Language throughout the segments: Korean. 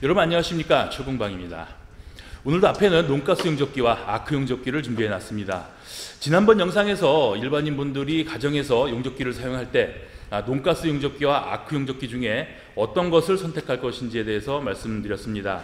여러분 안녕하십니까, 최공방입니다. 오늘도 앞에는 논가스 용접기와 아크 용접기를 준비해 놨습니다. 지난번 영상에서 일반인 분들이 가정에서 용접기를 사용할 때 논가스 용접기와 아크 용접기 중에 어떤 것을 선택할 것인지에 대해서 말씀드렸습니다.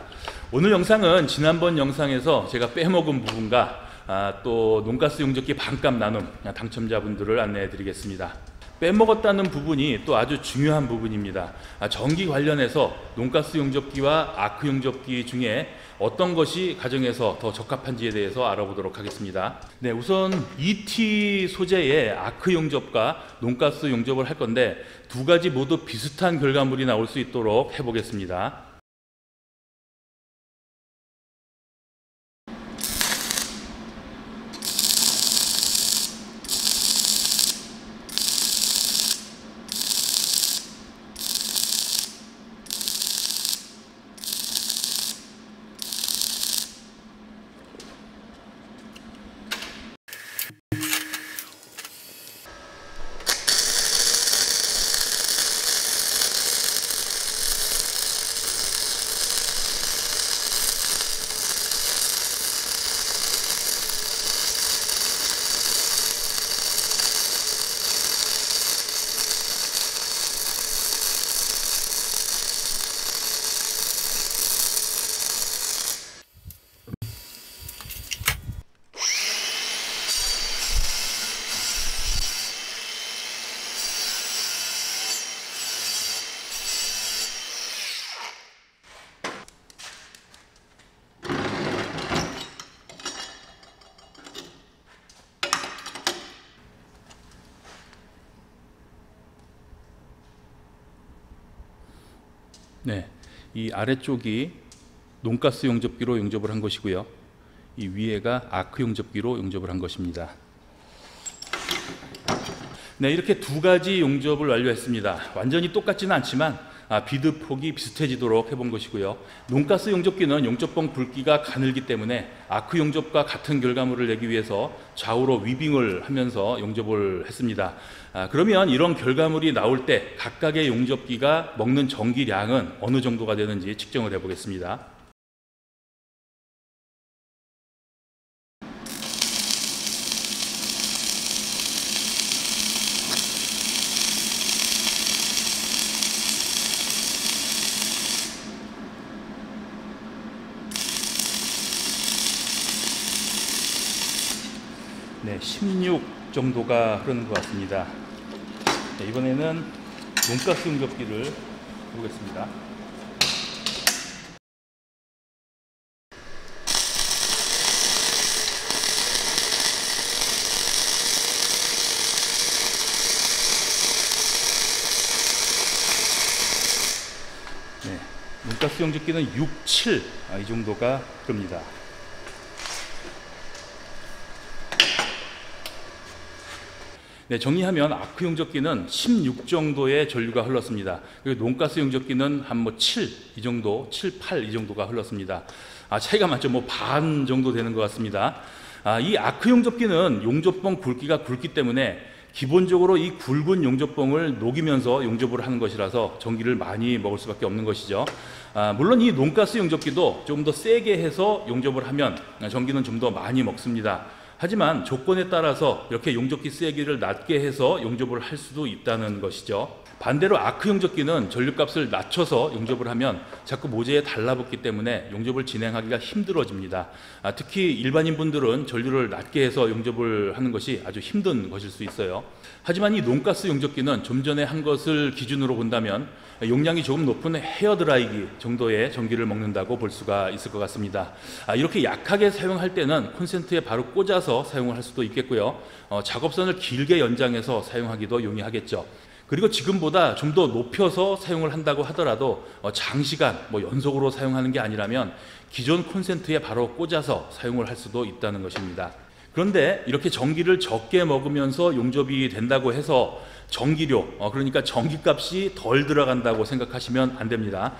오늘 영상은 지난번 영상에서 제가 빼먹은 부분과 또 논가스 용접기 반값 나눔 당첨자분들을 안내해 드리겠습니다. 빼먹었다는 부분이 또 아주 중요한 부분입니다. 전기 관련해서 논가스 용접기와 아크 용접기 중에 어떤 것이 가정에서 더 적합한지에 대해서 알아보도록 하겠습니다. 네, 우선 ET 소재의 아크 용접과 논가스 용접을 할 건데 두 가지 모두 비슷한 결과물이 나올 수 있도록 해보겠습니다. 네, 이 아래쪽이 논가스 용접기로 용접을 한 것이고요. 이 위에가 아크 용접기로 용접을 한 것입니다. 네, 이렇게 두 가지 용접을 완료했습니다. 완전히 똑같지는 않지만 비드 폭이 비슷해지도록 해본 것이고요. 논가스 용접기는 용접봉 굵기가 가늘기 때문에 아크 용접과 같은 결과물을 내기 위해서 좌우로 위빙을 하면서 용접을 했습니다. 그러면 이런 결과물이 나올 때 각각의 용접기가 먹는 전기량은 어느 정도가 되는지 측정을 해 보겠습니다. 네, 16 정도가 흐르는 것 같습니다. 네, 이번에는 논가스 용접기를 해보겠습니다. 네, 논가스 용접기는 6, 7 이 정도가 흐릅니다. 네, 정리하면 아크 용접기는 16 정도의 전류가 흘렀습니다. 그리고 논가스 용접기는 한 7, 이 정도, 7, 8 이 정도가 흘렀습니다. 차이가 많죠. 반 정도 되는 것 같습니다. 이 아크 용접기는 용접봉 굵기가 굵기 때문에 기본적으로 이 굵은 용접봉을 녹이면서 용접을 하는 것이라서 전기를 많이 먹을 수밖에 없는 것이죠. 물론 이 논가스 용접기도 좀 더 세게 해서 용접을 하면 전기는 좀 더 많이 먹습니다. 하지만 조건에 따라서 이렇게 용접기 세기를 낮게 해서 용접을 할 수도 있다는 것이죠. 반대로 아크 용접기는 전류값을 낮춰서 용접을 하면 자꾸 모재에 달라붙기 때문에 용접을 진행하기가 힘들어집니다. 특히 일반인 분들은 전류를 낮게 해서 용접을 하는 것이 아주 힘든 것일 수 있어요. 하지만 이 논가스 용접기는 좀 전에 한 것을 기준으로 본다면 용량이 조금 높은 헤어드라이기 정도의 전기를 먹는다고 볼 수가 있을 것 같습니다. 이렇게 약하게 사용할 때는 콘센트에 바로 꽂아서 사용을 할 수도 있겠고요. 작업선을 길게 연장해서 사용하기도 용이하겠죠. 그리고 지금보다 좀 더 높여서 사용을 한다고 하더라도 장시간 연속으로 사용하는 게 아니라면 기존 콘센트에 바로 꽂아서 사용을 할 수도 있다는 것입니다. 그런데 이렇게 전기를 적게 먹으면서 용접이 된다고 해서 전기료, 그러니까 전기값이 덜 들어간다고 생각하시면 안 됩니다.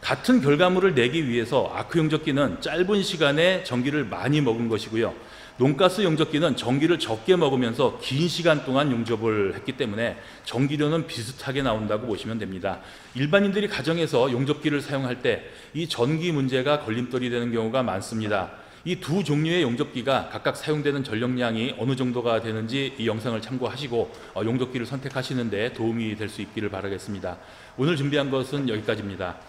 같은 결과물을 내기 위해서 아크 용접기는 짧은 시간에 전기를 많이 먹은 것이고요. 논가스 용접기는 전기를 적게 먹으면서 긴 시간 동안 용접을 했기 때문에 전기료는 비슷하게 나온다고 보시면 됩니다. 일반인들이 가정에서 용접기를 사용할 때 이 전기 문제가 걸림돌이 되는 경우가 많습니다. 이 두 종류의 용접기가 각각 사용되는 전력량이 어느 정도가 되는지 이 영상을 참고하시고 용접기를 선택하시는 데 도움이 될 수 있기를 바라겠습니다. 오늘 준비한 것은 여기까지입니다.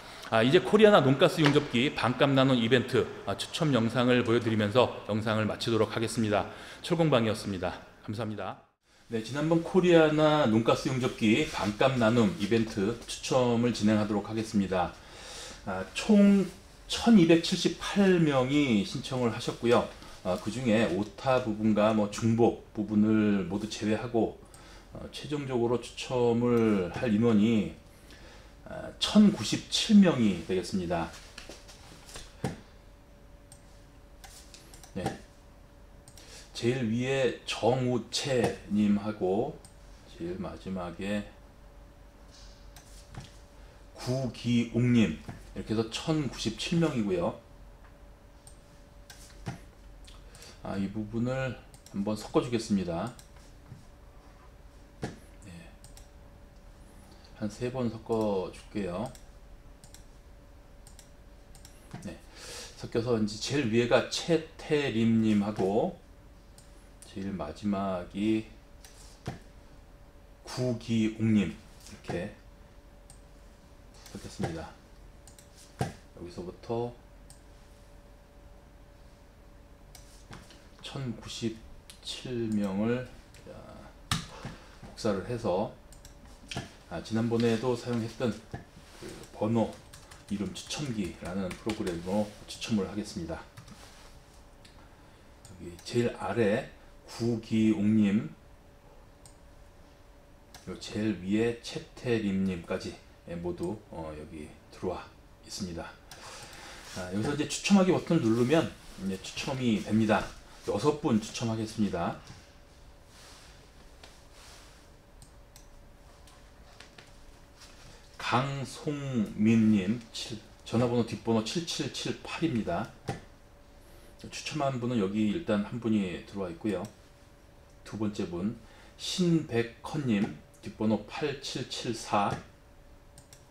이제 코리아나 논가스 용접기 반값 나눔 이벤트 추첨 영상을 보여드리면서 영상을 마치도록 하겠습니다. 철공방이었습니다. 감사합니다. 네, 지난번 코리아나 논가스 용접기 반값 나눔 이벤트 추첨을 진행하도록 하겠습니다. 총 1278명이 신청을 하셨고요. 그 중에 오타 부분과 중복 부분을 모두 제외하고 최종적으로 추첨을 할 인원이 1097명이 되겠습니다. 네. 제일 위에 정우채님하고 제일 마지막에 구기옥님 이렇게 해서 1097명이고요. 이 부분을 한번 섞어 주겠습니다. 한 3번 섞어 줄게요. 네, 섞여서 이제 제일 위에가 최태림님하고 제일 마지막이 구기옥님 이렇게 섞였습니다. 여기서부터 1097명을 복사를 해서 지난번에도 사용했던 그 번호 이름 추첨기라는 프로그램으로 추첨을 하겠습니다. 여기 제일 아래 구기옥님, 제일 위에 채태림님까지 모두 여기 들어와 있습니다. 여기서 이제 추첨하기 버튼을 누르면 이제 추첨이 됩니다. 6분 추첨하겠습니다. 강송민님 전화번호 뒷번호 7778입니다. 추첨한 분은 여기 일단 한 분이 들어와 있고요. 두 번째 분 신백헌님 뒷번호 8774,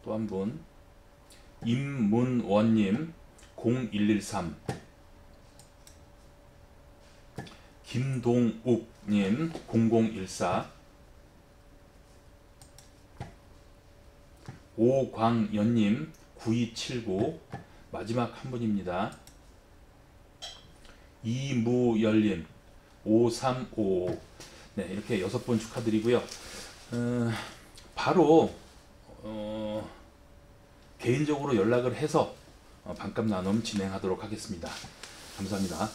또 한 분 임문원님 0113, 김동욱님 0014, 오광연님 9279, 마지막 한 분입니다. 이무열님 5355. 네, 이렇게 6분 축하드리고요. 바로 개인적으로 연락을 해서 반값 나눔 진행하도록 하겠습니다. 감사합니다.